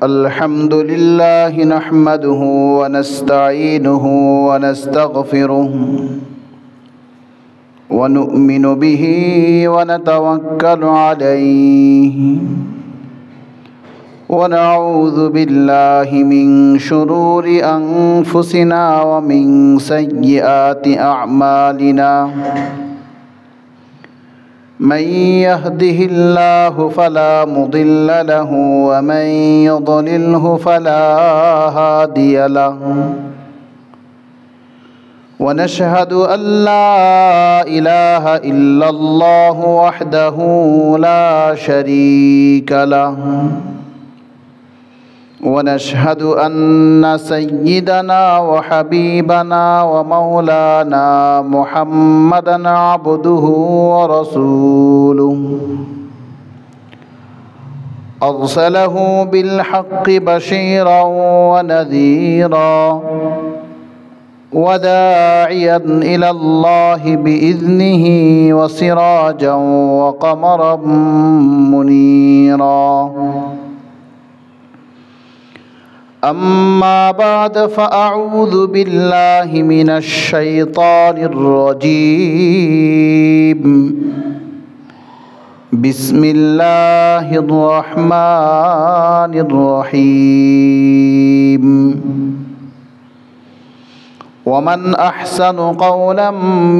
الحمد لله نحمده ونستعينه ونستغفره ونؤمن به ونتوكل عليه ونعوذ بالله من شرور أنفسنا ومن سيئات أعمالنا من يهده الله فلا مضل له ومن يضلله فلا هادي له ونشهد أن لا إله إلا الله وحده لا شريك له ونشهد أن سيدنا وحبيبنا ومولانا محمدا عبده ورسوله أرسله بالحق بشيرا ونذيرا وداعيا إلى الله بإذنه وسراجا وقمرا منيرا أما بعد فأعوذ بالله من الشيطان الرجيم بسم الله الرحمن الرحيم ومن أحسن قولا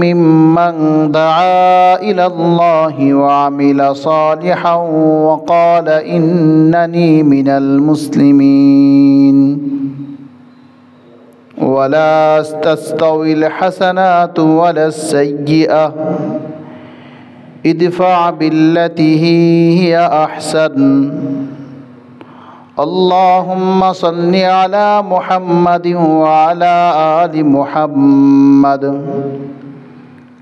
ممن دعا إلى الله وعمل صالحا وقال إنني من المسلمين ولا تستوي الحسنات ولا السيئة ادفع بالتي هي أحسن اللهم صل على محمد وعلى آل محمد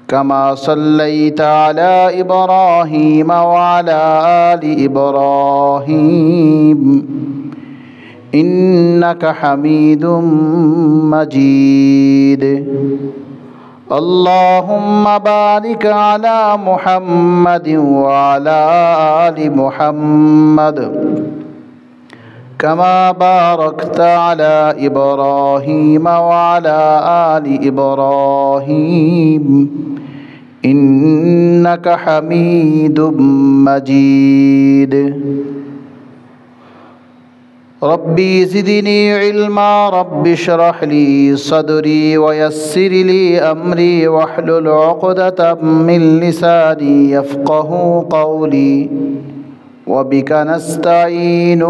كما صليت على إبراهيم وعلى آل إبراهيم إنك حميد مجيد اللهم بارك على محمد وعلى آل محمد كما باركت على إبراهيم وعلى آل إبراهيم إنك حميد مجيد ربي زدني علما رب اشرح لي صدري ويسر لي أمري واحلل عقدة من لساني يفقه قولي وبك نستعين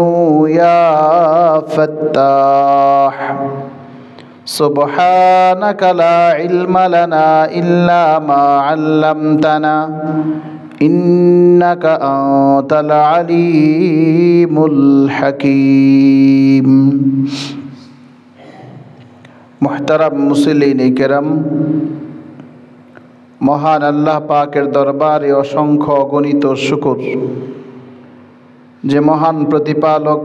يا فتاح سبحانك لا علم لنا إلا ما علمتنا إنك أنت العليم الحكيم محترم মুসল্লিন কিরাম মহান আল্লাহ পাকের দরবারে অসংখ্য অগণিত শুকর যে মহান প্রতিপালক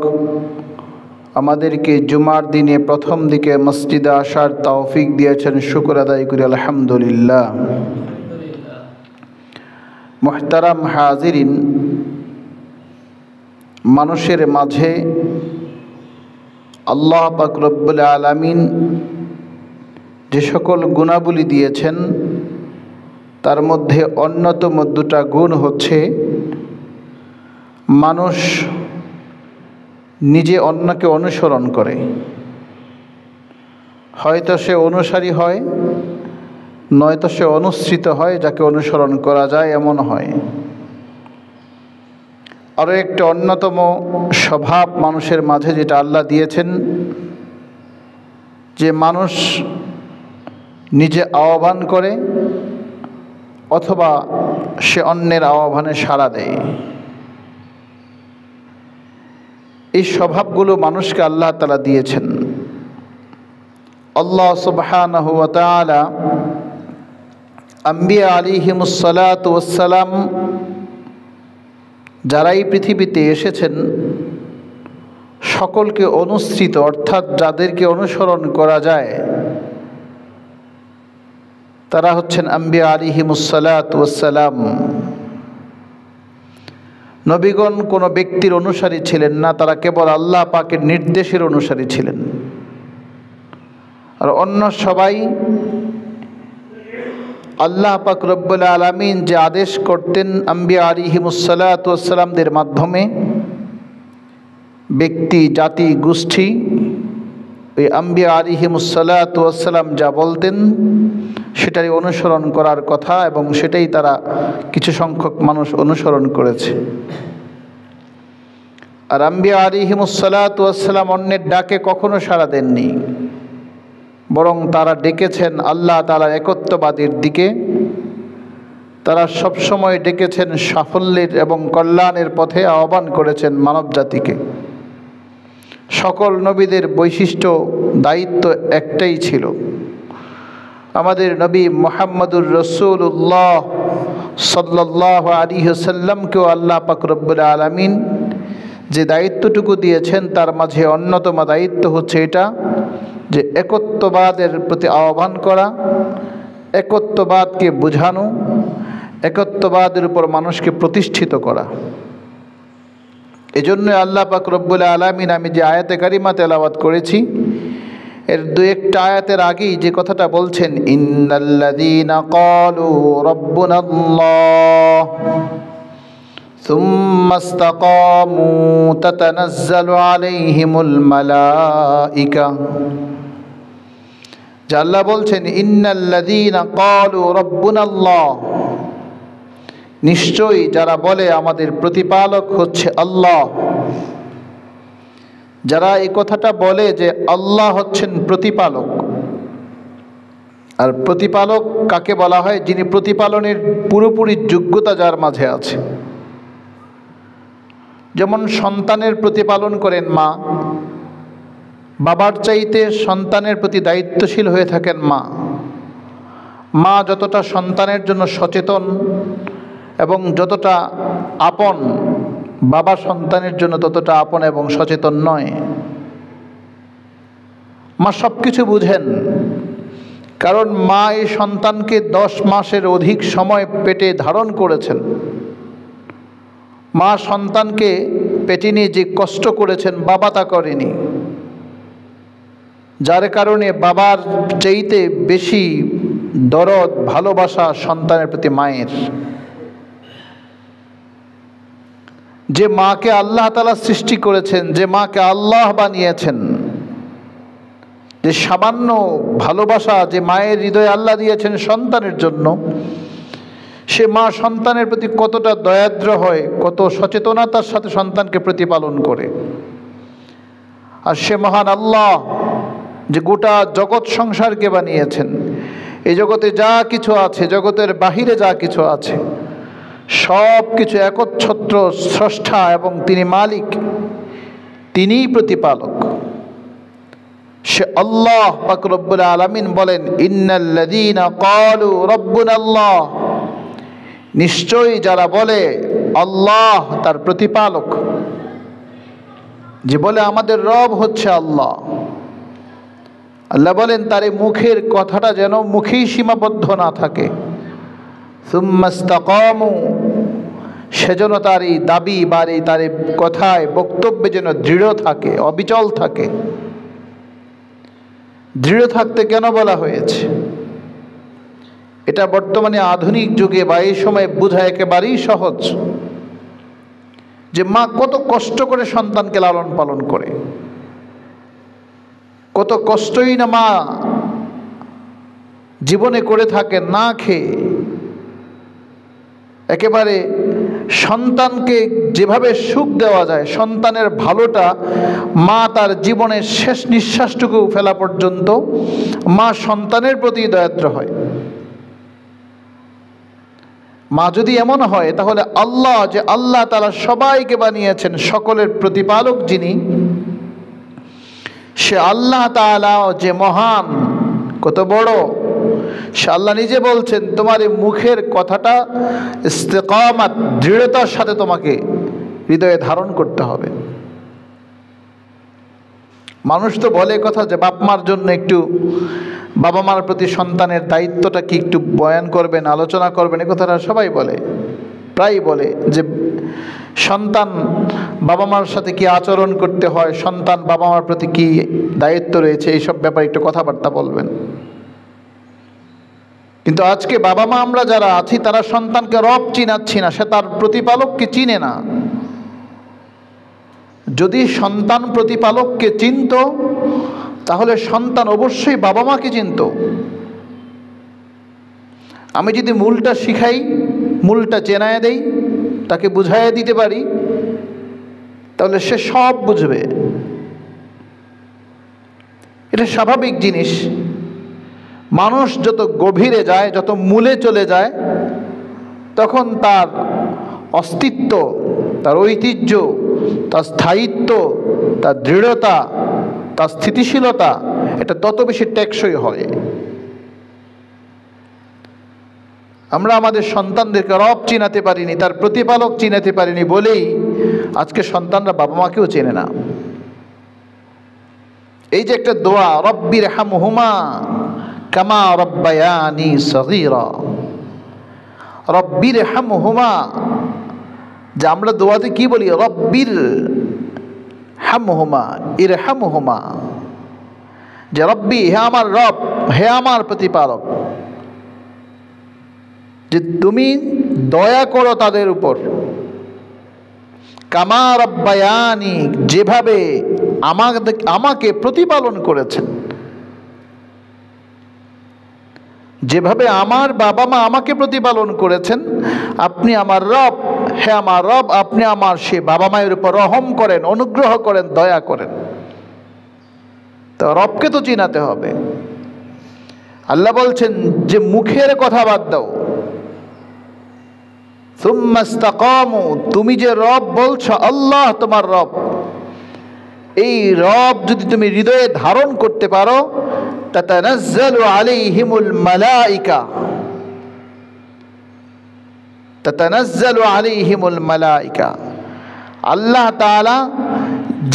আমাদেরকে জুমার দিনে প্রথম দিকে মসজিদে আসার তৌফিক দিয়েছেন শুকর আদায় করি আলহামদুলিল্লাহ। মুহতারাম হাজিরিন, মানুষের মাঝে আল্লাহ পাক রব্বুল আলামিন যে সকল গুণাবলী দিয়েছেন তার মধ্যে অন্যতম দুটা গুণ হচ্ছে মানুষ নিজে অন্যকে অনুসরণ করে, হয়তো সে অনুসারী হয় নয়তো সে অনুসৃত হয়, যাকে অনুসরণ করা যায় এমন হয়। আরও একটা অন্যতম স্বভাব মানুষের মাঝে যেটা আল্লাহ দিয়েছেন, যে মানুষ নিজে আহ্বান করে অথবা সে অন্যের আহ্বানে সাড়া দেয়। এই স্বভাবগুলো মানুষকে আল্লাহ তাআলা দিয়েছেন। আল্লাহ সুবহানাহু ওয়া তাআলা আম্বিয়া আলাইহিমুস সালাতু ওয়াস সালাম যারাই পৃথিবীতে এসেছেন সকলকে অনুসৃত, অর্থাৎ যাদেরকে অনুসরণ করা যায় তারা হচ্ছেন আম্বিয়া আলাইহিমুস সালাতু ওয়াস সালাম। নবীগণ কোনো ব্যক্তির অনুসারী ছিলেন না, তারা কেবল আল্লাহ পাকের নির্দেশের অনুসারী ছিলেন। আর অন্য সবাই আল্লাহ পাক রব্বুল আলামিন যে আদেশ করতেন আম্বিয়া আলাইহিমুসসালাতু ওয়াসসালামদের মাধ্যমে, ব্যক্তি জাতি গোষ্ঠী ওই আম্বিয়া আলাইহিমুসসালাতু ওয়াসসালাম যা বলতেন সেটাই অনুসরণ করার কথা, এবং সেটাই তারা কিছু সংখ্যক মানুষ অনুসরণ করেছে। আর আম্বিয়া আলাইহিমুসসালাতু ওয়াসসালাম অন্যের ডাকে কখনো সাড়া দেননি, বরং তারা ডেকেছেন আল্লাহ তাআলার একত্ববাদের দিকে। তারা সবসময় ডেকেছেন সাফল্যের এবং কল্যাণের পথে, আহ্বান করেছেন মানব জাতিকে। সকল নবীদের বৈশিষ্ট্য দায়িত্ব একটাই ছিল। আমাদের নবী মুহাম্মদুর রাসূলুল্লাহ সাল্লাল্লাহু আলাইহি ওয়াসাল্লামকেও আল্লাহ পাক রব্বুল আলামিন যে দায়িত্বটুকু দিয়েছেন তার মাঝে অন্যতম দায়িত্ব হচ্ছে এটা, যে একত্ববাদের প্রতি আহ্বান করা, একত্ববাদকে বোঝানো, একত্ববাদের উপর মানুষকে প্রতিষ্ঠিত করা। এজন্য আল্লাহ পাক রব্বুল আলামিন, আমি যে আয়াতে কারিমা তেলাওয়াত করেছি এর দু একটা আয়াতের আগেই যে কথাটা বলছেন, ইন্নাল্লাযীনা ক্বালু রাব্বুনাল্লাহ সুম্মা ইসতাকামু তাতানাজ্জালু আলাইহিমুল মালাইকা। যে আল্লাহ বলছেন ইন্নাল্লাযীনা ক্বালু রাব্বুনাল্লাহ, নিশ্চয়ই যারা বলে আমাদের প্রতিপালক হচ্ছে আল্লাহ, যারা এই কথাটা বলে যে আল্লাহ হচ্ছেন প্রতিপালক। আর প্রতিপালক কাকে বলা হয়? যিনি প্রতিপালনের পুরোপুরি যোগ্যতা যার মাঝে আছে। যেমন সন্তানের প্রতিপালন করেন মা, বাবার চাইতে সন্তানের প্রতি দায়িত্বশীল হয়ে থাকেন মা। মা যতটা সন্তানের জন্য সচেতন এবং যতটা আপন, বাবা সন্তানের জন্য ততটা আপন এবং সচেতন নয়। মা সব কিছু বুঝেন, কারণ মা এই সন্তানকে 10 মাসের অধিক সময় পেটে ধারণ করেছেন। মা সন্তানকে পেটে নিয়ে যে কষ্ট করেছেন বাবা তা করেনি, যার কারণে বাবার চাইতে বেশি দরদ ভালোবাসা সন্তানের প্রতি মায়ের। যে মাকে আল্লাহ তাআলা সৃষ্টি করেছেন, যে মাকে আল্লাহ বানিয়েছেন, যে সামান্য ভালোবাসা যে মায়ের হৃদয়ে আল্লাহ দিয়েছেন সন্তানের জন্য, সে মা সন্তানের প্রতি কতটা দয়াদ্র হয়, কত সচেতনতার সাথে সন্তানকে প্রতিপালন করে। আর সে মহান আল্লাহ যে গোটা জগৎ সংসারকে বানিয়েছেন, এই জগতে যা কিছু আছে, জগতের বাহিরে যা কিছু আছে, সব কিছু একচ্ছত্র স্রষ্টা এবং তিনি মালিক, তিনিই প্রতিপালক। সে আল্লাহ পাক রব্বুল আলামিন বলেন ইন্নাল্লাযীনা ক্বালু রাব্বুনাল্লাহ, নিশ্চয়ই যারা বলে আল্লাহ তার প্রতিপালক, যে বলে আমাদের রব হচ্ছে আল্লাহ। আল্লাহ বলেন তার এই মুখের কথাটা যেন মুখেই সীমাবদ্ধ না থাকে। সুম্মা ইসতাকামু, সেজন্য তার এই দাবি বা তার এই কথায় বক্তব্যে যেন দৃঢ় থাকে, অবিচল থাকে। দৃঢ় থাকতে কেন বলা হয়েছে? এটা বর্তমানে আধুনিক যুগে বা এই সময় বোঝা একেবারেই সহজ, যে মা কত কষ্ট করে সন্তানকে লালন পালন করে, কত কষ্টই না মা জীবনে করে থাকে না খেয়ে। একেবারে সন্তানকে যেভাবে সুখ দেওয়া যায়, সন্তানের ভালোটা মা তার জীবনের শেষ নিঃশ্বাসটুকু ফেলা পর্যন্ত মা সন্তানের প্রতি দয়াদ্র হয়। মা যদি এমন হয় তাহলে আল্লাহ, যে আল্লাহ তাআলা সবাইকে বানিয়েছেন, সকলের প্রতিপালক যিনি, সে আল্লাহ তাআলা যে মহান, কত বড়, সে আল্লাহ নিজে বলছেন তোমার এই মুখের কথাটা ইস্তেকামাত, দৃঢ়তার সাথে তোমাকে হৃদয়ে ধারণ করতে হবে। মানুষ তো বলে কথা যে বাপ মার জন্য একটু, বাবা মার প্রতি সন্তানের দায়িত্বটা কি একটু বয়ান করবেন, আলোচনা করবেন, এ কথাটা সবাই বলে, প্রায় বলে যে সন্তান বাবা মার সাথে কি আচরণ করতে হয়, সন্তান বাবা মার প্রতি কি দায়িত্ব রয়েছে, এইসব ব্যাপারে একটু কথাবার্তা বলবেন। কিন্তু আজকে বাবা মা আমরা যারা আছি তারা সন্তানকে রব চিনাচ্ছি না, সে তার প্রতিপালককে চিনে না। যদি সন্তান প্রতিপালককে চিনত তাহলে সন্তান অবশ্যই বাবা মাকে চিনত। আমি যদি মূলটা শিখাই, মূলটা চেনায় দেই, তাকে বুঝাইয়া দিতে পারি, তাহলে সে সব বুঝবে। এটা স্বাভাবিক জিনিস। মানুষ যত গভীরে যায়, যত মূলে চলে যায়, তখন তার অস্তিত্ব, তার ঐতিহ্য, তার স্থায়িত্ব, তার দৃঢ়তা, তার স্থিতিশীলতা এটা তত বেশি টেকসই হয়। আমরা আমাদের সন্তানদেরকে রব চিনাতে পারিনি, তার প্রতিপালক চিনাতে পারিনি বলেই আজকে সন্তানরা বাবা মাকেও চেনে না। এই যে একটা দোয়া, রব্বির হামহুমা কামা রব্বায়ানি সগীরা, রব্বির হামহুমা, যে আমরা দোয়াতে কি বলি, রব্বির হামহুমা ইরহামহুমা, যে রব্বি, হে আমার রব, হে আমার প্রতিপালক, যে তুমি দয়া করো তাদের উপর, কামা রব্বায়ানি, যেভাবে আমাকে প্রতিপালন করেছেন, যেভাবে আমার বাবা মা আমাকে প্রতিপালন করেছেন, আপনি আমার রব, হে আমার রব, আপনি আমার সে বাবা মায়ের উপর রহম করেন, অনুগ্রহ করেন, দয়া করেন। তো রবকে তো চিনাতে হবে। আল্লাহ বলছেন যে মুখের কথা বাদ দাও, সুম্মা ইসতাকামু, তুমি যে রব বলছো, আল্লাহ তোমার রব, এই রব যদি তুমি হৃদয়ে ধারণ করতে পারো, তাতানাজ্জালু আলাইহিমুল মালাইকা, তাতানাজ্জালু আলাইহিমুল মালাইকা, আল্লাহ তাআলা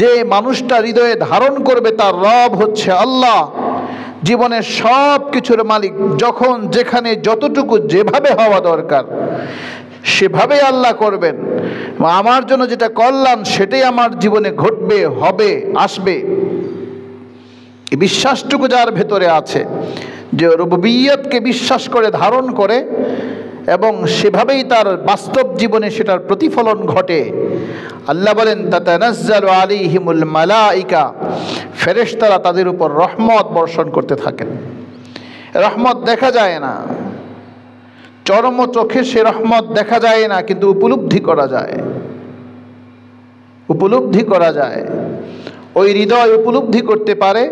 যে মানুষটা হৃদয়ে ধারণ করবে তার রব হচ্ছে আল্লাহ, জীবনের সব কিছুর মালিক, যখন যেখানে যতটুকু যেভাবে হওয়া দরকার সেভাবে আল্লাহ করবেন। আমার জন্য যেটা কল্যাণ সেটাই আমার জীবনে ঘটবে, হবে, আসবে। এই বিশ্বাসটুকু যার ভেতরে আছে, যে রুবুবিয়্যতকে বিশ্বাস করে ধারণ করে এবং সেভাবেই তার বাস্তব জীবনে সেটার প্রতিফলন ঘটে, আল্লাহ বলেন তাতানাজ্জালু আলাইহিমুল মালাইকা, ফেরেশতারা তাদের উপর রহমত বর্ষণ করতে থাকেন। রহমত দেখা যায় না, চরম চোখে সে রহমত দেখা যায় না, কিন্তু উপলব্ধি করা যায়, উপলব্ধি করা যায়। ওই হৃদয় উপলব্ধি করতে পারে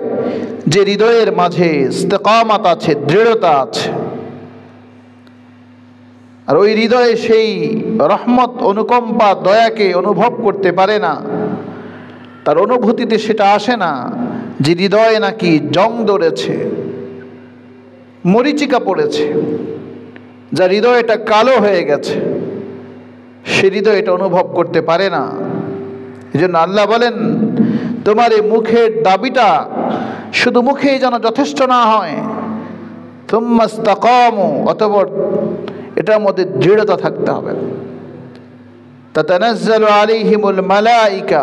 যে হৃদয়ের মাঝে ইস্তেকামাত আছে, দৃঢ়তা আছে। আর ওই হৃদয়ে সেই রহমত, অনুকম্পা, দয়াকে অনুভব করতে পারে না, তার অনুভূতিতে সেটা আসে না যে হৃদয়ে নাকি জং ধরেছে, মরিচিকা পড়েছে, যার হৃদয়টা কালো হয়ে গেছে, সে হৃদয় এটা অনুভব করতে পারে না। এই জন্য আল্লাহ বলেন তোমার এই মুখের দাবিটা শুধু মুখেই যেন যথেষ্ট না হয়, সুম্মা ইসতাকামু, অতঃপর এটার মধ্যে দৃঢ়তা থাকতে হবে। তাতানাজ্জালু আলাইহিমুল মালাইকা,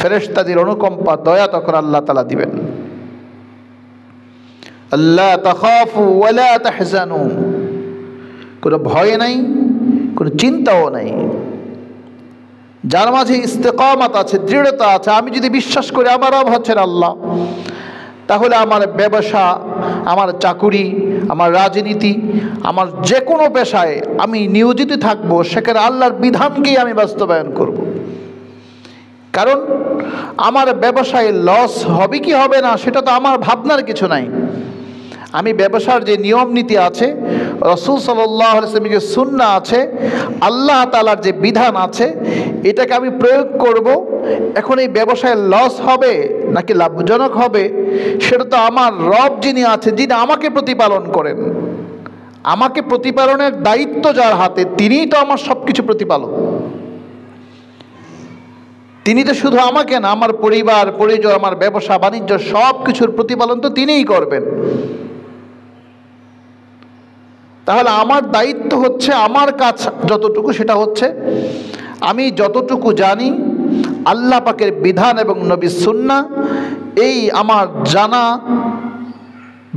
ফেরেশতাদের অনুকম্পা, দয়া তখন আল্লাহ তাআলা দিবেন। আল্লা তাখাফু ওয়ালা তাহজানু, কোনো ভয় নাই, কোনো চিন্তাও নাই। যার মাঝে ইস্তেকামাত আছে, দৃঢ়তা আছে, আমি যদি বিশ্বাস করি আমার রব হচ্ছেন আল্লাহ, তাহলে আমার ব্যবসা, আমার চাকুরি, আমার রাজনীতি, আমার যে কোনো পেশায় আমি নিয়োজিত থাকবো, সেখানে আল্লাহর বিধানকেই আমি বাস্তবায়ন করব। কারণ আমার ব্যবসায় লস হবে কি হবে না সেটা তো আমার ভাবনার কিছু নাই। আমি ব্যবসার যে নিয়ম নীতি আছে, রাসূল সাল্লাল্লাহু আলাইহি ওয়াসাল্লামের যে সুন্নাহ আছে, আল্লাহ তাআলার যে বিধান আছে, এটাকে আমি প্রয়োগ করব। এখন এই ব্যবসায় লস হবে নাকি লাভজনক হবে সেটা তো আমার রব যিনি আছেন, যিনি আমাকে প্রতিপালন করেন, আমাকে প্রতিপালনের দায়িত্ব যার হাতে, তিনিই তো আমার সব কিছু প্রতিপালক। তিনি তো শুধু আমাকে না, আমার পরিবার পরিজন, আমার ব্যবসা বাণিজ্য সব কিছুর প্রতিপালন তো তিনিই করবেন। তাহলে আমার দায়িত্ব হচ্ছে, আমার কাজ যতটুকু সেটা হচ্ছে আমি যতটুকু জানি আল্লাহ পাকের বিধান এবং নবীর সুন্নাহ, এই আমার জানা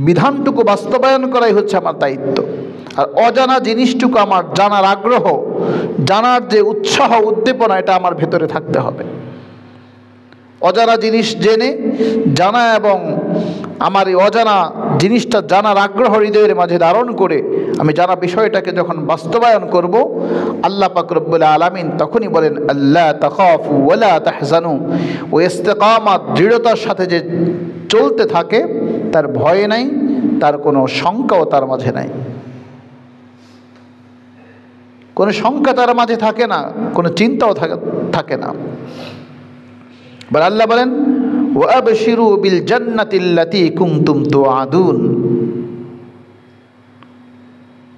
বিধানটুকু বাস্তবায়ন করাই হচ্ছে আমার দায়িত্ব। আর অজানা জিনিসটুকু আমার জানার আগ্রহ, জানার যে উৎসাহ উদ্দীপনা, এটা আমার ভেতরে থাকতে হবে। অজানা জিনিস জেনে জানা এবং আমার এই অজানা জিনিসটা জানার আগ্রহ হৃদয়ের মাঝে ধারণ করে আমি জানা বিষয়টাকে যখন বাস্তবায়ন করব, আল্লাহ পাক রব্বুল আলামিন তখনই বলেন আল্লা তাখাফু ওয়ালা তাহজানু। ওই ইস্তেকামাত, দৃঢ়তার সাথে যে চলতে থাকে তার ভয় নাই, তার কোনো শঙ্কাও তার মাঝে নাই, কোনো শঙ্কা তার মাঝে থাকে না, কোনো চিন্তাও থাকে না। বল আল্লাহ বলেন ওয়াবশিরু বিল জান্নাতিল্লাতী কুনতুম তুআদুন।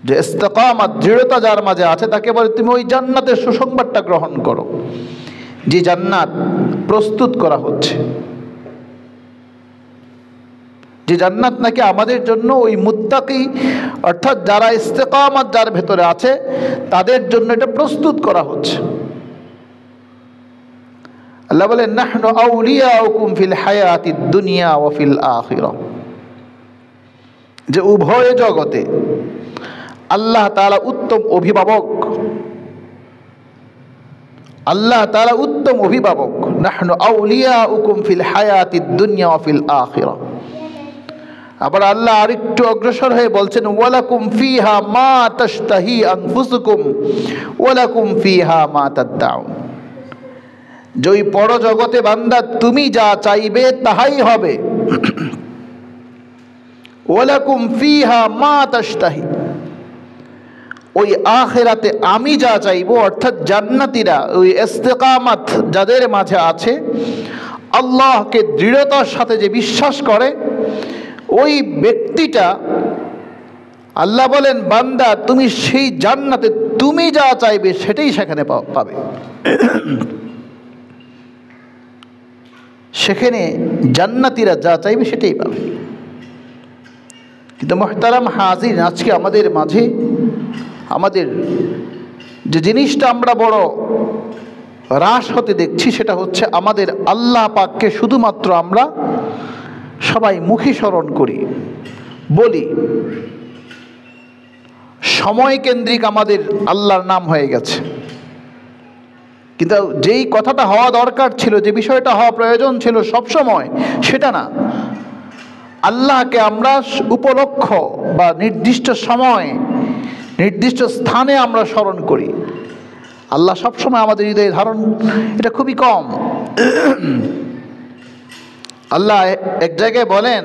যে ইস্তেকামাত, দৃঢ়তা যার মাঝে আছে তাকে বলে তুমি ওই জান্নাতের সুসংবাদটা গ্রহণ করো, যে জান্নাত প্রস্তুত করা হচ্ছে, যে জান্নাত নাকি আমাদের জন্য ওই মুত্তাকি অর্থাৎ যারা ইস্তেকামাত যার ভেতরে আছে তাদের জন্য এটা প্রস্তুত করা হচ্ছে। আল্লাহ বলেন নাহনু আউলিয়াউকুম ফিল হায়াতিদ দুনিয়া ওয়া ফিল আখিরাহ। যে উভয় জগতে আল্লাহ তাআলা উত্তম অভিভাবক, আল্লাহ তাআলা উত্তম অভিভাবক। নাহনু আউলিয়াউকুম ফিল হায়াতিদ দুনিয়া ওয়া ফিল আখিরাহ। আবার আল্লাহ আরেকটু অগ্রসর হয়ে বলছেন ওয়ালাকুম ফিহা মা তাশতাহি আনফুসুকুম ওয়ালাকুম ফিহা মা তাদউন। যে ওই পরজগতে বান্দা তুমি যা চাইবে তাহাই হবে। ওয়ালাকুম ফিহা মা তাশতাহি, ওই আখিরাতে আমি যা চাইবো, অর্থাৎ জান্নাতীরা ওই ইস্তেকামাত যাদের মাঝে আছে, আল্লাহকে দৃঢ়তার সাথে যে বিশ্বাস করে, ওই ব্যক্তিটা আল্লাহ বলেন বান্দা তুমি সেই জান্নাতে তুমি যা চাইবে সেটাই সেখানে পাবে। সেখানে জান্নাতীরা যা চাইবে সেটাই পাবে। কিন্তু মুহতারাম হাজির, আজকে আমাদের মাঝে আমাদের যে জিনিসটা আমরা বড় হ্রাস হতে দেখছি সেটা হচ্ছে আমাদের আল্লাহ পাককে শুধুমাত্র আমরা সবাই মুখে স্মরণ করি, বলি, সময় কেন্দ্রিক আমাদের আল্লাহর নাম হয়ে গেছে। কিন্তু যেই কথাটা হওয়া দরকার ছিল, যে বিষয়টা হওয়া প্রয়োজন ছিল সব সময়, সেটা না। আল্লাহকে আমরা উপলক্ষ বা নির্দিষ্ট সময়, নির্দিষ্ট স্থানে আমরা স্মরণ করি। আল্লাহ সবসময় আমাদের হৃদয়ে ধারণ, এটা খুবই কম। আল্লাহ এক জায়গায় বলেন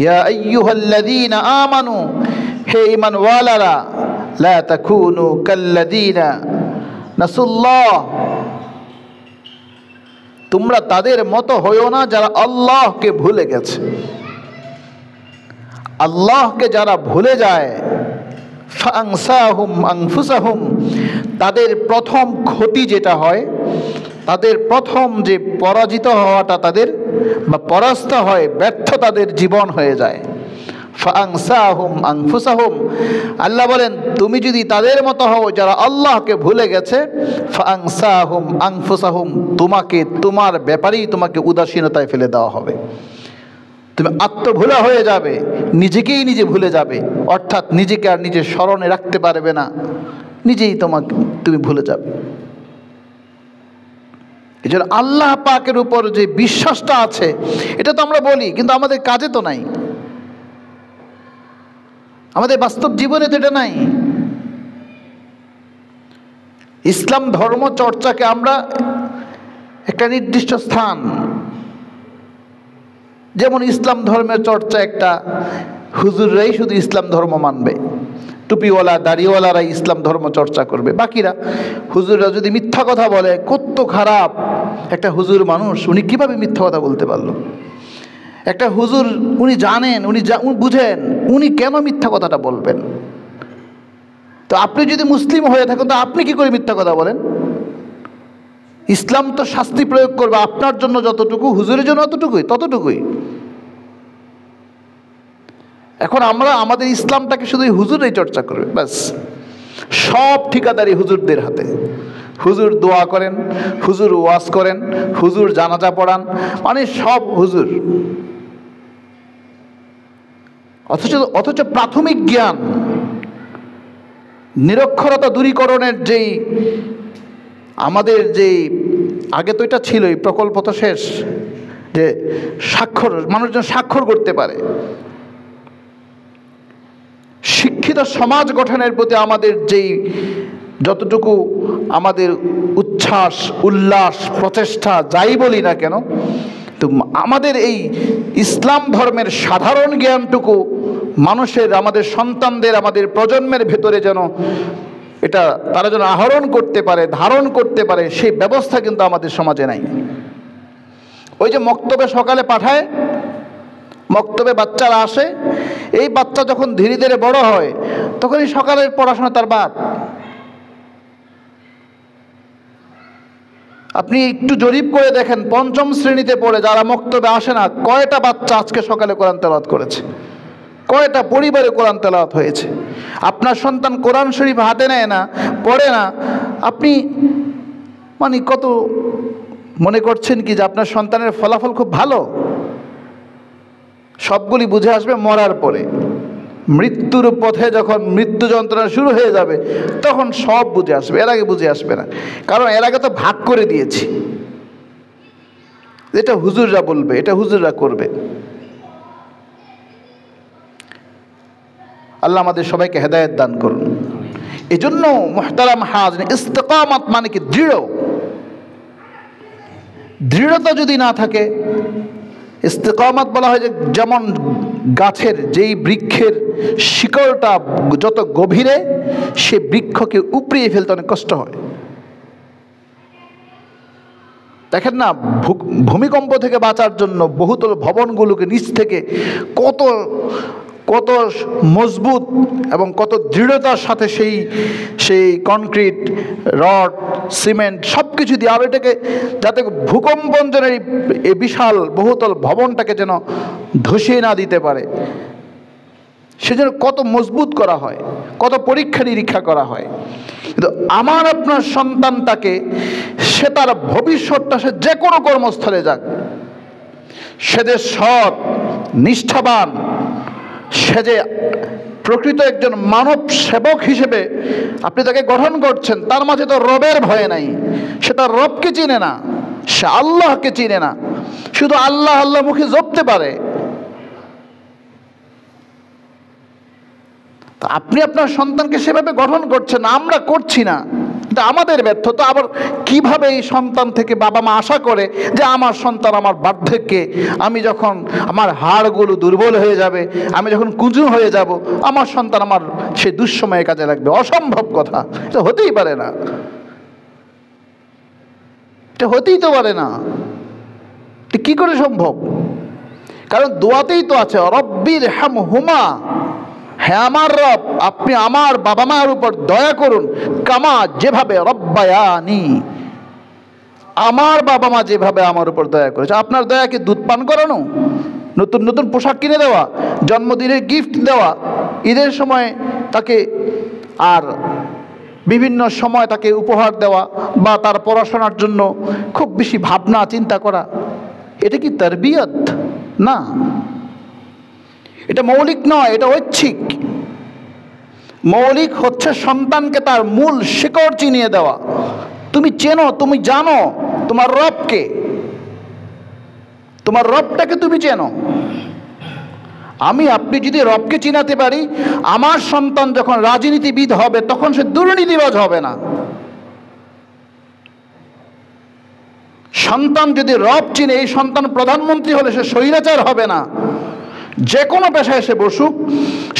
ইয়া আইয়ুহাল্লাযীনা আমানু, হে ঈমানওয়ালারা, লা তাকুনু কাল্লাযীনা নাসুল্লাহ, তোমরা তাদের মতো হইও না যারা আল্লাহকে ভুলে গেছে। আল্লাহকে যারা ভুলে যায়, ফাআনসাহুম আনফুসাহুম, তাদের প্রথম ক্ষতি যেটা হয়, তাদের প্রথম যে পরাজিত হওয়াটা তাদের বা পরাস্ত হয়, ব্যর্থ তাদের জীবন হয়ে যায়। ফাআনসাহুম আনফুসাহুম, আল্লাহ বলেন তুমি যদি তাদের মতো হও যারা আল্লাহকে ভুলে গেছে, ফাআনসাহুম আনফুসাহুম, তোমাকে তোমার ব্যাপারেই তোমাকে উদাসীনতায় ফেলে দেওয়া হবে। তুমি আত্মভুলা হয়ে যাবে, নিজেকেই নিজে ভুলে যাবে, অর্থাৎ নিজেকে আর নিজের স্মরণে রাখতে পারবে না, নিজেই তুমি ভুলে যাবে। এই জন্য আল্লাহ পাকের উপর যে বিশ্বাসটা আছে, এটা তো আমরা বলি, কিন্তু আমাদের কাজে তো নাই, আমাদের বাস্তব জীবনে তো এটা নাই। ইসলাম ধর্ম চর্চাকে আমরা একটা নির্দিষ্ট স্থান, যেমন ইসলাম ধর্মের চর্চা একটা হুজুররাই শুধু ইসলাম ধর্ম মানবে, টুপিওয়ালা দাড়িওয়ালারাই ইসলাম ধর্ম চর্চা করবে, বাকিরা হুজুররা যদি মিথ্যা কথা বলে, কত খারাপ একটা হুজুর মানুষ, উনি কিভাবে মিথ্যা কথা বলতে পারলো? একটা হুজুর উনি জানেন, উনি বুঝেন, উনি কেন মিথ্যা কথাটা বলবেন? তো আপনি যদি মুসলিম হয়ে থাকেন তো আপনি কি করে মিথ্যা কথা বলেন? ইসলাম তো শাস্তি প্রয়োগ করবে, আপনার জন্য যতটুকু হুজুরের জন্য ততটুকুই। এখন আমরা আমাদের ইসলামটাকে শুধু হুজুরই চর্চা করবে, ব্যাস। সব ঠিকাদারি হুজুরদের হাতে, হুজুর দোয়া করেন, হুজুর ওয়াজ করেন, হুজুর জানাজা পড়ান, মানে সব হুজুর। অথচ প্রাথমিক জ্ঞান, নিরক্ষরতা দূরীকরণের যেই আমাদের যেই আগে তো এটা ছিলই, প্রকল্প তো শেষ, যে স্বাক্ষর মানুষজন স্বাক্ষর করতে পারে। শিক্ষিত সমাজ গঠনের প্রতি আমাদের যেই যতটুকু আমাদের উচ্ছ্বাস, উল্লাস, প্রচেষ্টা যাই বলি না কেন, তো আমাদের এই ইসলাম ধর্মের সাধারণ জ্ঞানটুকু মানুষের, আমাদের সন্তানদের, আমাদের প্রজন্মের ভেতরে যেন এটা তারা যেন আহরণ করতে পারে, ধারণ করতে পারে, সেই ব্যবস্থা কিন্তু আমাদের সমাজে নাই। ওই যে মক্তবে সকালে পাঠায়, মক্তবে বাচ্চারা আসে, এই বাচ্চা যখন ধীরে ধীরে বড় হয় তখন এই সকালের পড়াশোনা তার বাদ। আপনি একটু জরিপ করে দেখেন, পঞ্চম শ্রেণীতে পড়ে যারা মক্তবে আসে না, কয়টা বাচ্চা আজকে সকালে কোরআন তেলাওয়াত করেছে, কয়টা পরিবারে কোরআন তেলাওয়াত হয়েছে। আপনার সন্তান কোরআন শরীফ হাতে নেয় না, পড়ে না, আপনি মানে কত মনে করছেন কি যে আপনার সন্তানের ফলাফল খুব ভালো? সবগুলি বুঝে আসবে মরার পরে, মৃত্যুর পথে যখন মৃত্যু যন্ত্রণা শুরু হয়ে যাবে তখন সব বুঝে আসবে, এর আগে বুঝে আসবে না। কারণ এর আগে তো ভাগ করে দিয়েছি, এটা হুজুররা বলবে, এটা হুজুররা করবে। আল্লাহ আমাদের সবাইকে হেদায়েত দান করুন। এই জন্য মুহতারাম হাজিরিন, ইস্তেকামত মানে কি? দৃঢ়তা যদি না থাকে, ইস্তেকামত বলা হয় যে যেমন গাছের, যেই বৃক্ষের শিকড়টা যত গভীরে, সে বৃক্ষকে উপড়িয়ে ফেলতে অনেক কষ্ট হয়। দেখেন না, ভূমিকম্প থেকে বাঁচার জন্য বহুতল ভবনগুলোকে নিচ থেকে কত কত মজবুত এবং কত দৃঢ়তার সাথে সেই কনক্রিট, রড, সিমেন্ট সব কিছু দিয়ে, আর এটাকে যাতে ভূকম্পন যেন এই বিশাল বহুতল ভবনটাকে যেন ধসিয়ে না দিতে পারে, সেজন্য কত মজবুত করা হয়, কত পরীক্ষা নিরীক্ষা করা হয়। কিন্তু আমার আপনার সন্তানটাকে, সে তার ভবিষ্যৎটা, সে যে কোনো কর্মস্থলে যাক, সে যে সৎ, নিষ্ঠাবান, সে যে প্রকৃত একজন মানব সেবক হিসেবে আপনি তাকে গঠন করছেন, তার মাঝে তো রবের ভয় নাই। সে তার রবকে চিনে না, সে আল্লাহকে চিনে না, শুধু আল্লাহ আল্লাহ মুখে জপতে পারে। আপনি আপনার সন্তানকে সেভাবে গঠন করছেন, আমরা করছি না, এটা আমাদের ব্যর্থতা। আবার কিভাবে এই সন্তান থেকে বাবা মা আশা করে যে আমার সন্তান আমার বার্ধক্যে, আমি যখন আমার হাড়গুলো দুর্বল হয়ে যাবে, আমি যখন কুঁজু হয়ে যাব, আমার সন্তান আমার সে দুঃসময়ে কাজে লাগবে? অসম্ভব কথা, এটা হতেই পারে না, এটা হতেই তো পারে না। এটা কি করে সম্ভব? কারণ দোয়াতেই তো আছে, রব্বির হামহুমা, হ্যাঁ আমার রব, আপনি আমার বাবা মায়ের উপর দয়া করুন, কামা, যেভাবে রব্বায়ানি, আমার বাবা মা যেভাবে আমার উপর দয়া করেছে। আপনার দয়া কি দুধ পান করানো, নতুন নতুন পোশাক কিনে দেওয়া, জন্মদিনের গিফট দেওয়া, ঈদের সময় তাকে, আর বিভিন্ন সময় তাকে উপহার দেওয়া, বা তার পড়াশোনার জন্য খুব বেশি ভাবনা চিন্তা করা, এটা কি তারবিয়ত? না, এটা মৌলিক নয়, এটা ঐচ্ছিক। মৌলিক হচ্ছে সন্তানকে তার মূল শিকড় চিনিয়ে দেওয়া। তুমি চেনো, তুমি জানো তোমার রবকে, তোমার রবটাকে তুমি চেনো। আপনি যদি রবকে চিনাতে পারি, আমার সন্তান যখন রাজনীতিবিদ হবে তখন সে দুর্নীতিবাজ হবে না। সন্তান যদি রব চিনে, এই সন্তান প্রধানমন্ত্রী হলে সে স্বৈরাচার হবে না। যে কোনো পেশায় সে বসুক,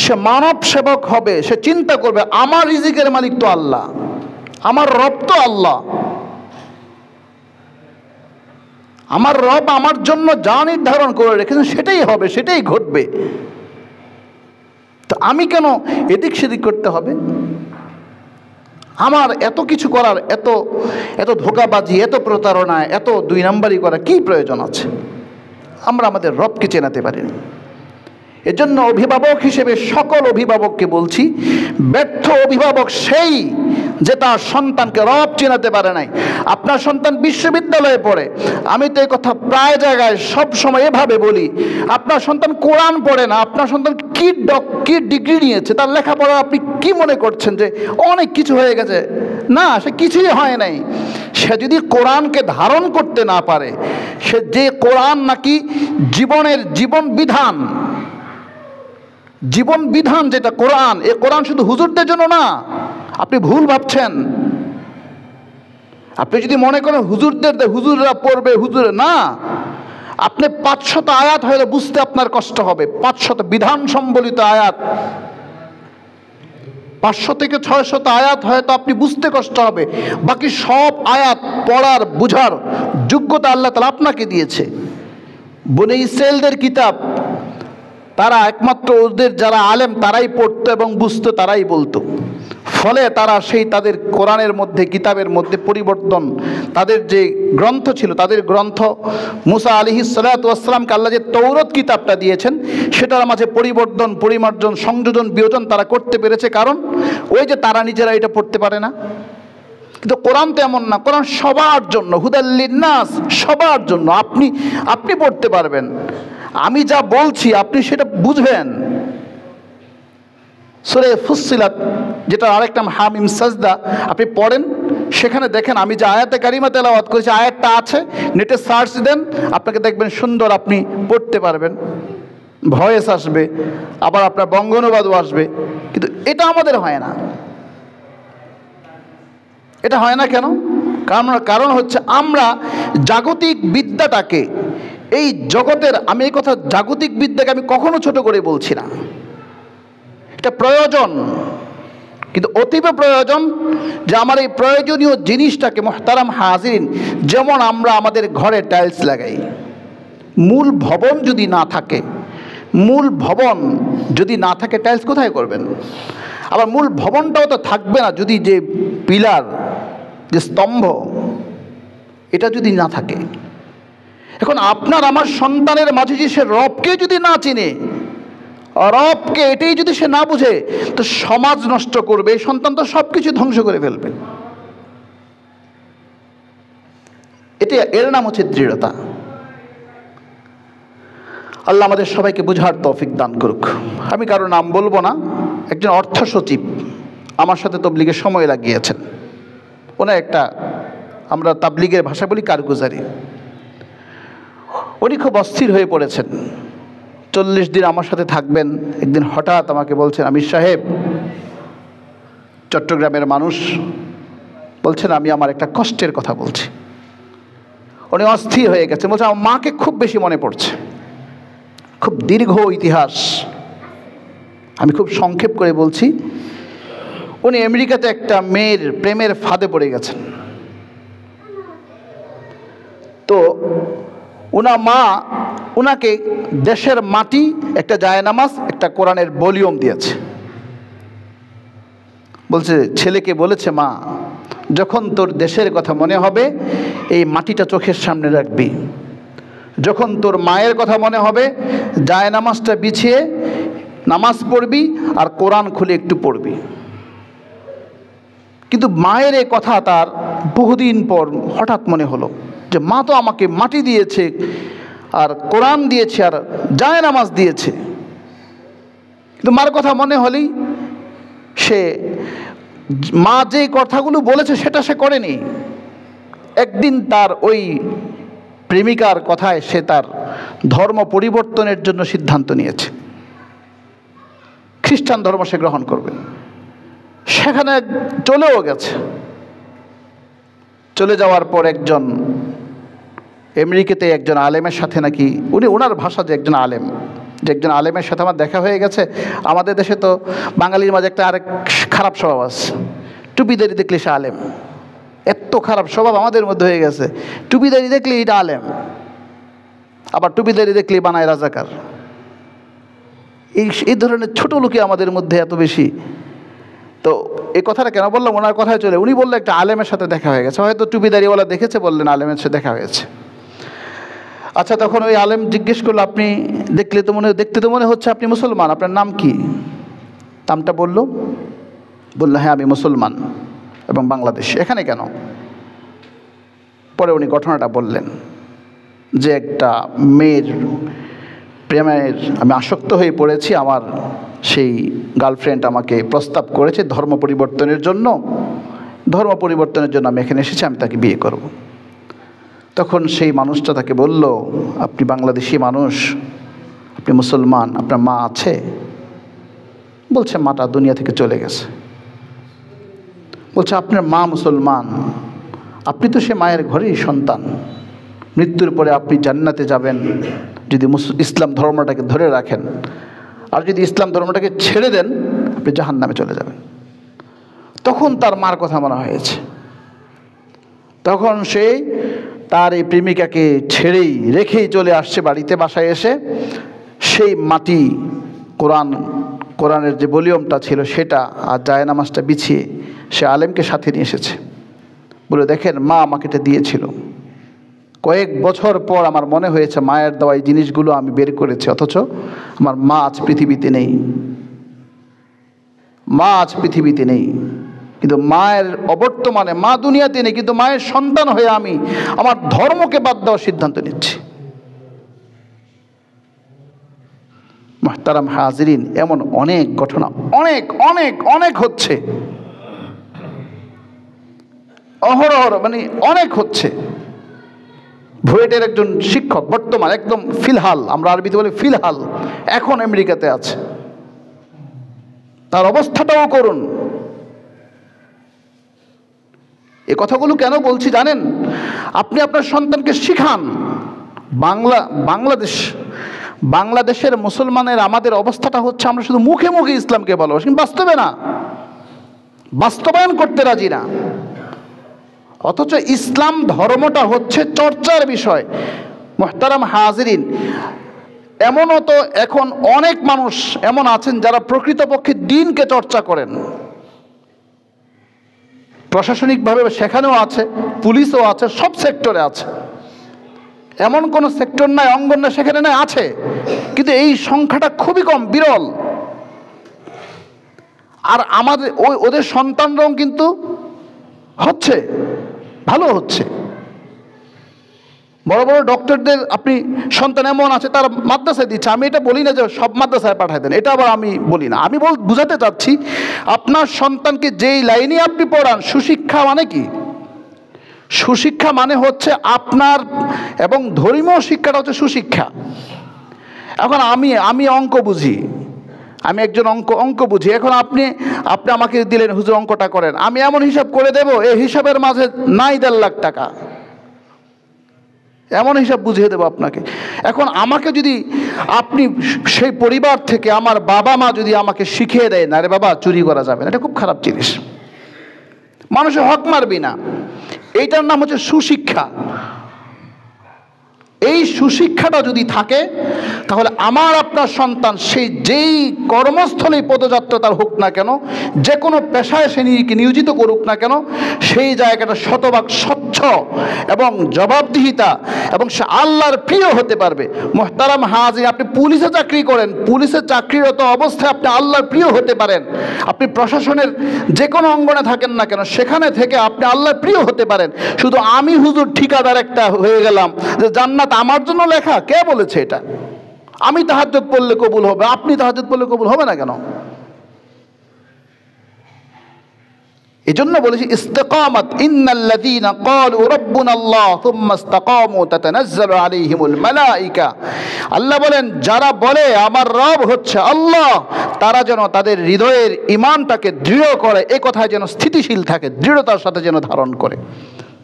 সে মানব সেবক হবে। সে চিন্তা করবে আমার রিজিকের মালিক তো আল্লাহ, আমার রব তো আল্লাহ, আমার রব আমার জন্য যা নির্ধারণ করে রেখেছেন সেটাই হবে, সেটাই ঘটবে। তো আমি কেন এদিক সেদিক করতে হবে? আমার এত কিছু করার, এত ধোঁকাবাজি, এত প্রতারণা, এত দুই নাম্বারি করা কি প্রয়োজন আছে? আমরা আমাদের রবকে চেনাতে পারি না। এজন্য অভিভাবক হিসেবে সকল অভিভাবককে বলছি, ব্যর্থ অভিভাবক সেই যে তার সন্তানকে রব চেনাতে পারে নাই। আপনার সন্তান বিশ্ববিদ্যালয়ে পড়ে, আমি তো এই কথা প্রায় জায়গায় সব সময় এভাবে বলি, আপনার সন্তান কোরআন পড়ে না, আপনার সন্তান কি ডিগ্রি নিয়েছে, তার লেখাপড়া আপনি কি মনে করছেন যে অনেক কিছু হয়ে গেছে? না, সে কিছুই হয় নাই। সে যদি কোরআনকে ধারণ করতে না পারে, সে যে কোরআন নাকি জীবন বিধান যেটা কোরআন, এ কোরআন শুধু হুজুরদের জন্য না, আপনি ভুল ভাবছেন। আপনি যদি মনে করেন হুজুররা পড়বে, না, আপনি 500 আয়াত হলে বুঝতে আপনার কষ্ট হবে। 500 বিধান সম্বলিত আয়াত, 500 থেকে 600 আয়াত হয়তো আপনি বুঝতে কষ্ট হবে, বাকি সব আয়াত পড়ার বুঝার যোগ্যতা আল্লাহ তাআলা আপনাকে দিয়েছে। বনী ইসরাঈলদের কিতাব তারা একমাত্র ওদের যারা আলেম তারাই পড়তো এবং বুঝতো, তারাই বলতো। ফলে তারা তাদের কোরআনের মধ্যে, কিতাবের মধ্যে পরিবর্তন, তাদের যে গ্রন্থ ছিল, তাদের গ্রন্থ মুসা আলাইহিস সালাতু ওয়াস সালামকে আল্লাহ যে তৌরাত কিতাবটা দিয়েছেন, সেটার মাঝে পরিবর্তন, পরিমার্জন, সংযোজন, বিয়োজন তারা করতে পেরেছে। কারণ ওই যে তারা নিজেরা এটা পড়তে পারে না। কিন্তু কোরআন তো এমন না, কোরআন সবার জন্য, হুদাল লিন্নাস, সবার জন্য। আপনি পড়তে পারবেন, আমি যা বলছি আপনি সেটা বুঝবেন। সূরা ফুসসিলাত, যেটা আরেকটা নাম হামিম সাজদা, আপনি পড়েন, সেখানে দেখেন আমি যে আয়াতে কারিমা তেলাওয়াত করেছি, আয়াতটা আছে, নেটে সার্চ দেন, আপনাকে দেখবেন সুন্দর আপনি পড়তে পারবেন, ভয়েস আসবে, আবার আপনার বঙ্গানুবাদও আসবে। কিন্তু এটা আমাদের হয় না। এটা হয় না কেন? কারণ হচ্ছে আমরা জাগতিক বিদ্যাটাকে, এই জগতের, আমি এই কথা জাগতিক বিদ্যাকে আমি কখনো ছোট করে বলছি না, এটা প্রয়োজন, কিন্তু অতীব প্রয়োজন যে আমার এই প্রয়োজনীয় জিনিসটাকে, মুহতারাম হাজিরিন, যেমন আমরা আমাদের ঘরে টাইলস লাগাই, মূল ভবন যদি না থাকে টাইলস কোথায় করবেন? আবার মূল ভবনটাও তো থাকবে না যদি যে পিলার, যে স্তম্ভ, এটা যদি না থাকে। এখন আপনার আমার সন্তানের মাঝে যে সে রবকে যদি না চিনে, রবকে এটাই যদি সে না বুঝে, তো সমাজ নষ্ট করবে, সন্তান তো সব কিছু ধ্বংস করে ফেলবে। এর নাম হচ্ছে দৃঢ়তা। আল্লাহ আমাদের সবাইকে বুঝার তৌফিক দান করুক। আমি কারো নাম বলবো না, একজন অর্থ সচিব আমার সাথে তবলিগের সময় লাগিয়েছেন। ওনার আমরা তাবলিগের ভাষা বলি কারগুজারি। উনি খুব অস্থির হয়ে পড়েছেন, 40 দিন আমার সাথে থাকবেন। একদিন হঠাৎ আমাকে বলছেন, আমির সাহেব, চট্টগ্রামের মানুষ, বলছেন আমি আমার একটা কষ্টের কথা বলছি। উনি অস্থির হয়ে গেছে, বলছে আমার মাকে খুব বেশি মনে পড়ছে। খুব দীর্ঘ ইতিহাস, আমি খুব সংক্ষেপ করে বলছি। উনি আমেরিকাতে একটা মেয়ের প্রেমের ফাঁদে পড়ে গেছেন। তো ওনার মা ওনাকে দেশের মাটি, একটা জায়নামাজ, একটা কোরআনের ভলিউম দিয়েছে। বলছে, ছেলেকে বলেছে, মা যখন তোর দেশের কথা মনে হবে এই মাটিটা চোখের সামনে রাখবি, যখন তোর মায়ের কথা মনে হবে জায়নামাজটা বিছিয়ে নামাজ পড়বি আর কোরআন খুলে একটু পড়বি। কিন্তু মায়ের এই কথা তার বহুদিন পর হঠাৎ মনে হলো যে মা তো আমাকে মাটি দিয়েছে আর কোরআন দিয়েছে আর জায়নামাজ দিয়েছে, কিন্তু মার কথা মনে হলেই মা যে কথাগুলো বলেছে সেটা সে করেনি। একদিন তার ওই প্রেমিকার কথায় সে তার ধর্ম পরিবর্তনের জন্য সিদ্ধান্ত নিয়েছে, খ্রিস্টান ধর্ম সে গ্রহণ করবে। সেখানে চলেও গেছে। চলে যাওয়ার পর আমেরিকাতে একজন আলেমের সাথে নাকি, ওনার ভাষা যে একজন আলেমের সাথে আমার দেখা হয়ে গেছে। আমাদের দেশে তো বাঙালির মাঝে আরেক খারাপ স্বভাব আছে, টুপিদারি দেখলে সে আলেম। এত খারাপ স্বভাব আমাদের মধ্যে হয়ে গেছে, টুপিদারি দেখলে এটা আলেম, আবার টুপিদারি দেখলে বানায় রাজাকার। এই ধরনের ছোট লোকে আমাদের মধ্যে এত বেশি। তো এই কথাটা কেন বললাম, ওনার কথায় চলে, উনি বললেন একটা আলেমের সাথে দেখা হয়ে গেছে, হয়তো টুপিদারিওয়ালা দেখেছে, বললেন আলেমের সাথে দেখা হয়েছে। আচ্ছা, তখন ওই আলেম জিজ্ঞেস করলো, আপনি দেখতে তো মনে হচ্ছে আপনি মুসলমান, আপনার নাম কি? নামটা বললো, হ্যাঁ আমি মুসলমান এবং বাংলাদেশ। এখানে কেন? পরে উনি ঘটনাটা বললেন যে একটা মেয়ের প্রেমের আমি আসক্ত হয়ে পড়েছি, আমার সেই গার্লফ্রেন্ড আমাকে প্রস্তাব করেছে ধর্ম পরিবর্তনের জন্য আমি এখানে এসেছি, আমি তাকে বিয়ে করব। তখন সেই মানুষটা তাকে বলল, আপনি বাংলাদেশি মানুষ, আপনি মুসলমান, আপনার মা আছে? বলছে মাটা দুনিয়া থেকে চলে গেছে। বলছে আপনার মা মুসলমান, আপনি তো সে মায়ের ঘরেই সন্তান, মৃত্যুর পরে আপনি জান্নাতে যাবেন যদি ইসলাম ধর্মটাকে ধরে রাখেন, আর যদি ইসলাম ধর্মটাকে ছেড়ে দেন আপনি জাহান্নামে চলে যাবেন। তখন তার মার কথা মনে হয়েছে। তখন সে তার এই প্রেমিকাকে রেখেই চলে আসছে বাড়িতে। বাসায় এসে সেই মাটি কোরআনের যে ভলিউমটা ছিল সেটা আর জায়নামাজটা বিছিয়ে সে আলেমকে সাথে নিয়ে এসেছে। বলে, দেখেন মা আমাকে এটা দিয়েছিল, কয়েক বছর পর আমার মনে হয়েছে মায়ের দেওয়া এই জিনিসগুলো আমি বের করেছি, অথচ আমার মা আজ পৃথিবীতে নেই। কিন্তু মায়ের অবর্তমানে মা দুনিয়াতে নেই, কিন্তু মায়ের সন্তান হয়ে আমি আমার ধর্মকে বাদ দেওয়ার সিদ্ধান্ত নিচ্ছি। মুহতারাম হাজিরিন, এমন অনেক ঘটনা অনেক হচ্ছে, অহরহ অনেক হচ্ছে। বুয়েটের একজন শিক্ষক বর্তমান একদম ফিলহাল, আমরা আরবিতে বলি ফিলহাল, এখন আমেরিকাতে আছে। তার অবস্থাটাও করুন। এ কথাগুলো কেন বলছি জানেন? আপনি আপনার সন্তানকে শিখান। বাংলাদেশের মুসলমানের আমাদের অবস্থাটা হচ্ছে, আমরা শুধু মুখে মুখে ইসলামকে ভালোবাসি, বাস্তবে না, বাস্তবায়ন করতে রাজি না। অথচ ইসলাম ধর্মটা হচ্ছে চর্চার বিষয়। মুহতারাম হাজিরিন, এমনও তো এখন অনেক মানুষ এমন আছেন যারা প্রকৃতপক্ষে দ্বীনকে চর্চা করেন। প্রশাসনিকভাবে সেখানেও আছে, পুলিশও আছে, সব সেক্টরে আছে। এমন কোনো সেক্টর নাই, অঙ্গন না সেখানে নাই, আছে। কিন্তু এই সংখ্যাটা খুবই কম, বিরল। আর আমাদের ওদের সন্তানরাও কিন্তু হচ্ছে, ভালো হচ্ছে। বড় বড় ডক্টরদের আপনি সন্তান এমন আছে তার মাদ্রাসায় দিচ্ছে। আমি এটা বলি না যে সব মাদ্রাসায় পাঠায় দেন, এটা আবার আমি বলি না। আমি বুঝাতে চাচ্ছি, আপনার সন্তানকে যেই লাইনে আপনি পড়ান, সুশিক্ষা মানে কি? সুশিক্ষা মানে হচ্ছে আপনার এবং ধর্মীয় শিক্ষাটা হচ্ছে সুশিক্ষা। এখন আমি অঙ্ক বুঝি, আমি একজন অঙ্ক বুঝি। এখন আপনি আমাকে দিলেন, হুজুর অঙ্কটা করেন, আমি এমন হিসাব করে দেব, এই হিসাবের মাঝে নাই 1.5 লাখ টাকা, এমন হিসাব বুঝিয়ে দেবো আপনাকে। এখন আমাকে যদি আপনি সেই পরিবার থেকে আমার বাবা মা যদি আমাকে শিখিয়ে দেয়, না রে বাবা চুরি করা যাবে না, এটা খুব খারাপ জিনিস, মানুষের হক মারবি না, এইটার নাম হচ্ছে সুশিক্ষা। এই সুশিক্ষাটা যদি থাকে তাহলে আমার আপনার সন্তান সেই যেই কর্মস্থলে পদযাত্রা তার হোক না কেন, যে কোনো পেশায় সে নিয়োজিত করুক না কেন, সেই জায়গাটা শতভাগ স্বচ্ছ এবং জবাবদিহিতা, এবং সে আল্লাহর প্রিয় হতে পারবে। মুহতারাম হাজির, আপনি পুলিশে চাকরি করেন, পুলিশের চাকরিরত অবস্থায় আপনি আল্লাহর প্রিয় হতে পারেন। আপনি প্রশাসনের যে কোনো অঙ্গনে থাকেন না কেন, সেখানে থেকে আপনি আল্লাহর প্রিয় হতে পারেন। শুধু আমি হুজুর ঠিকাদার একটা হয়ে গেলাম যে জান্নাত আমার জন্য লেখা, কে বলেছে এটা? আমি তাহাজ্জুদ পড়লে কবুল হবে, আপনি তাহাজ্জুদ পড়লে কবুল হবে না কেন? এজন্য বলেছি ইস্তিকামাত, ইন্নাল্লাযীনা ক্বালু রাব্বুনাল্লাহ সুম্মা ইসতাকামু তাতানাজ্জালু আলাইহিমুল মালায়েকা। আল্লাহ বলেন, যারা বলে আমার রব হচ্ছে আল্লাহ, তারা যেন তাদের হৃদয়ের ঈমানটাকে দৃঢ় করে, এই কথায় যেন স্থিতিশীল থাকে, দৃঢ়তার সাথে যেন ধারণ করে।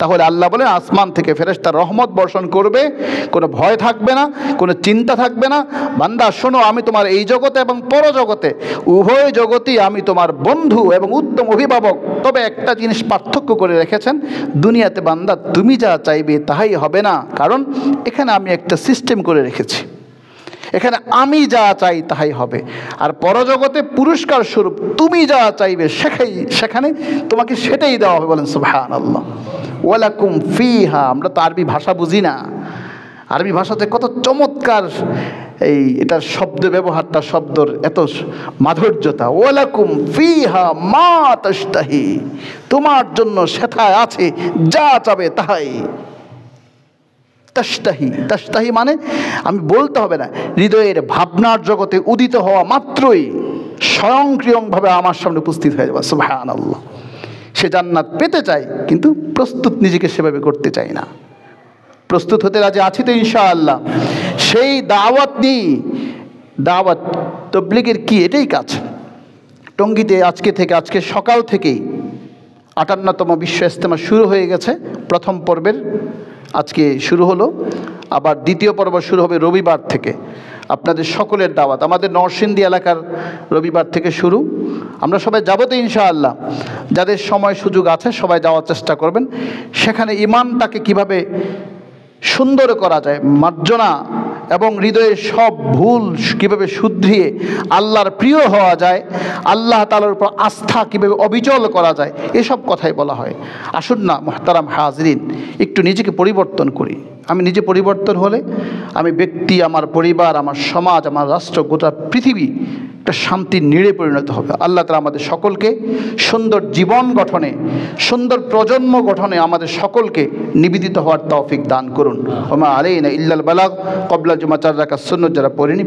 তাহলে আল্লাহ বলেন আসমান থেকে ফেরেশতার রহমত বর্ষণ করবে, কোনো ভয় থাকবে না, কোনো চিন্তা থাকবে না। বান্দা শোনো, আমি তোমার এই জগতে এবং পরজগতে উভয় জগতেই আমি তোমার বন্ধু এবং উত্তম অভিভাবক। তবে একটা জিনিস পার্থক্য করে রেখেছেন, দুনিয়াতে বান্দা তুমি যা চাইবে তাহাই হবে না, কারণ এখানে আমি একটা সিস্টেম করে রেখেছি, এখানে আমি যা চাই তাহাই হবে। আর পরজগতে পুরস্কার স্বরূপ তুমি যা চাইবে সেখানে তোমাকে সেটাই দেওয়া হবে। বলেন সুবহানাল্লাহ। ওয়ালাকুম ফিহা, আমরা তো আরবি ভাষা বুঝি না, আরবি ভাষাতে কত চমৎকার এটার শব্দ ব্যবহারটা, শব্দর এত মাধুর্যতা। ওয়ালাকুম ফিহা মা তাশতাহি, তোমার জন্য সেথায় আছে যা চাবে তাহাই। তাশতাহি, তাশতাহি মানে আমি বলতে হবে না, হৃদয়ের ভাবনার জগতে উদিত হওয়া মাত্রই স্বয়ংক্রিয়ভাবে আমার সামনে উপস্থিত হয়ে যাবে। সুবহানাল্লাহ। সে জান্নাত পেতে চায়, কিন্তু প্রস্তুত নিজেকে সেভাবে করতে চায় না। প্রস্তুত হতে রাজি আছি তো ইনশাআল্লাহ। সেই দাওয়াত নিয়ে, দাওয়াত তবলিগের কি এটাই কাজ। টঙ্গীতে আজকে সকাল থেকেই 58তম বিশ্ব ইজতেমা শুরু হয়ে গেছে। প্রথম পর্বের আজকে শুরু হলো, আবার দ্বিতীয় পর্ব শুরু হবে রবিবার থেকে। আপনাদের সকলের দাওয়াত, আমাদের নরসিংদী এলাকার রবিবার থেকে শুরু। আমরা সবাই যাবো তো ইনশাআল্লাহ। যাদের সময় সুযোগ আছে সবাই যাওয়ার চেষ্টা করবেন। সেখানে ইমানটাকে কিভাবে সুন্দর করা যায়, মার্জনা এবং হৃদয়ের সব ভুল কীভাবে শুধরিয়ে আল্লাহর প্রিয় হওয়া যায়, আল্লাহ তাআলার উপর আস্থা কীভাবে অবিচল করা যায়, এসব কথাই বলা হয়। আসুন না মুহতারাম হাজরিন, একটু নিজেকে পরিবর্তন করি। আমি নিজে পরিবর্তন হলে আমি ব্যক্তি, আমার পরিবার, আমার সমাজ, আমার রাষ্ট্র, গোটা পৃথিবী একটা শান্তির নিড়ে পরিণত হবে। আল্লাহ তাআলা আমাদের সকলকে সুন্দর জীবন গঠনে, সুন্দর প্রজন্ম গঠনে আমাদের সকলকে নিবেদিত হওয়ার তৌফিক দান করুন। ওমা আলাইনা ইল্লাল বালাগ। ক্বাবলা জুমা 4 রাকাত সুন্নাত যারা পড়েনি।